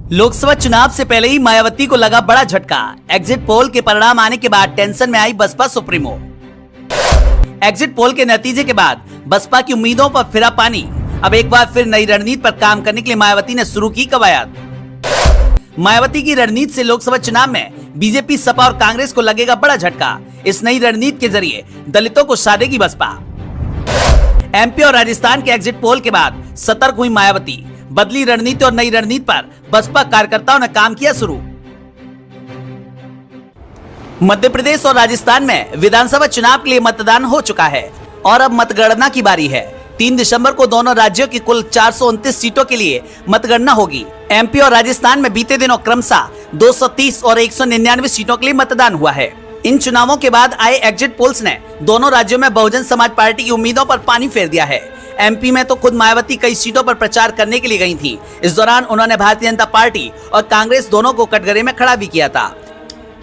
लोकसभा चुनाव से पहले ही मायावती को लगा बड़ा झटका। एग्जिट पोल के परिणाम आने के बाद टेंशन में आई बसपा सुप्रीमो। एग्जिट पोल के नतीजे के बाद बसपा की उम्मीदों पर फिरा पानी। अब एक बार फिर नई रणनीति पर काम करने के लिए मायावती ने शुरू की कवायद। मायावती की रणनीति से लोकसभा चुनाव में बीजेपी, सपा और कांग्रेस को लगेगा बड़ा झटका। इस नई रणनीति के जरिए दलितों को साधेगी बसपा। एमपी और राजस्थान के एग्जिट पोल के बाद सतर्क हुई मायावती। बदली रणनीति और नई रणनीति पर बसपा कार्यकर्ताओं ने काम किया शुरू। मध्य प्रदेश और राजस्थान में विधानसभा चुनाव के लिए मतदान हो चुका है और अब मतगणना की बारी है। 3 दिसंबर को दोनों राज्यों की कुल 429 सीटों के लिए मतगणना होगी। एमपी और राजस्थान में बीते दिनों क्रमशः 230 और 199 सीटों के लिए मतदान हुआ है। इन चुनावों के बाद आए एग्जिट पोल्स ने दोनों राज्यों में बहुजन समाज पार्टी की उम्मीदों पर पानी फेर दिया है। एमपी में तो खुद मायावती कई सीटों पर प्रचार करने के लिए गई थी। इस दौरान उन्होंने भारतीय जनता पार्टी और कांग्रेस दोनों को कटघरे में खड़ा भी किया था।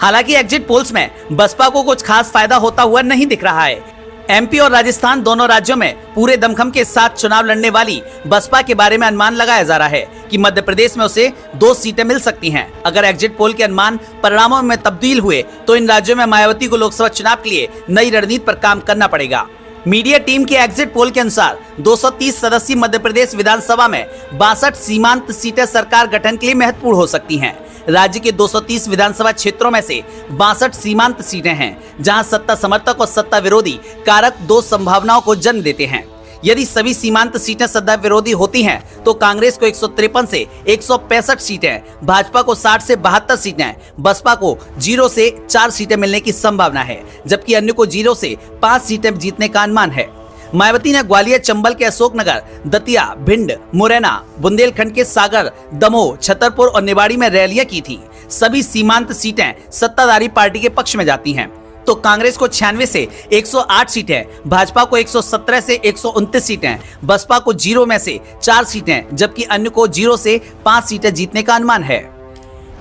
हालांकि एग्जिट पोल्स में बसपा को कुछ खास फायदा होता हुआ नहीं दिख रहा है। एमपी और राजस्थान दोनों राज्यों में पूरे दमखम के साथ चुनाव लड़ने वाली बसपा के बारे में अनुमान लगाया जा रहा है कि मध्य प्रदेश में उसे 2 सीटें मिल सकती हैं। अगर एग्जिट पोल के अनुमान परिणामों में तब्दील हुए तो इन राज्यों में मायावती को लोकसभा चुनाव के लिए नई रणनीति पर काम करना पड़ेगा। मीडिया टीम के एग्जिट पोल के अनुसार 230 सदस्यीय मध्य प्रदेश विधानसभा में 62 सीमांत सीटें सरकार गठन के लिए महत्वपूर्ण हो सकती हैं। राज्य के 230 विधानसभा क्षेत्रों में से 62 सीमांत सीटें हैं, जहां सत्ता समर्थक और सत्ता विरोधी कारक 2 संभावनाओं को जन्म देते हैं। यदि सभी सीमांत सीटें सत्ता विरोधी होती हैं, तो कांग्रेस को 153 से 165 सीटें, भाजपा को 60 से 72 सीटें, बसपा को 0 से 4 सीटें मिलने की संभावना है, जबकि अन्य को 0 से 5 सीटें जीतने का अनुमान है। मायावती ने ग्वालियर, चंबल के अशोकनगर, दतिया, भिंड, मुरैना, बुंदेलखंड के सागर, दमोह, छतरपुर और निवाड़ी में रैलियां की थी। सभी सीमांत सीटें सत्ताधारी पार्टी के पक्ष में जाती हैं। तो कांग्रेस को 96 से 108 सीटें, भाजपा को 117 से 129 सीटें, बसपा को 0 में से 4 सीटें, जबकि अन्य को 0 से 5 सीटें जीतने का अनुमान है।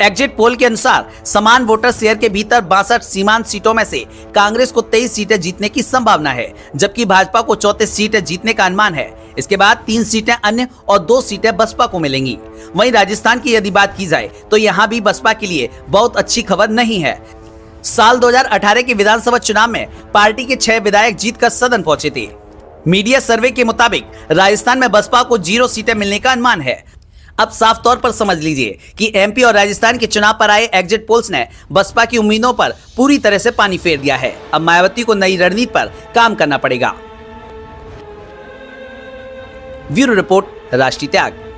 एग्जिट पोल के अनुसार समान वोटर शेयर के भीतर 62 सीमांत सीटों में से कांग्रेस को 23 सीटें जीतने की संभावना है, जबकि भाजपा को 34 सीटें जीतने का अनुमान है। इसके बाद 3 सीटें अन्य और 2 सीटें बसपा को मिलेंगी। वहीं राजस्थान की यदि बात की जाए तो यहाँ भी बसपा के लिए बहुत अच्छी खबर नहीं है। साल 2018 के विधानसभा चुनाव में पार्टी के 6 विधायक जीतकर सदन पहुंचे थे। मीडिया सर्वे के मुताबिक राजस्थान में बसपा को 0 सीटें मिलने का अनुमान है। अब साफ तौर पर समझ लीजिए कि एमपी और राजस्थान के चुनाव पर आए एग्जिट पोल्स ने बसपा की उम्मीदों पर पूरी तरह से पानी फेर दिया है। अब मायावती को नई रणनीति पर काम करना पड़ेगा। ब्यूरो रिपोर्ट, राष्ट्रीय त्याग।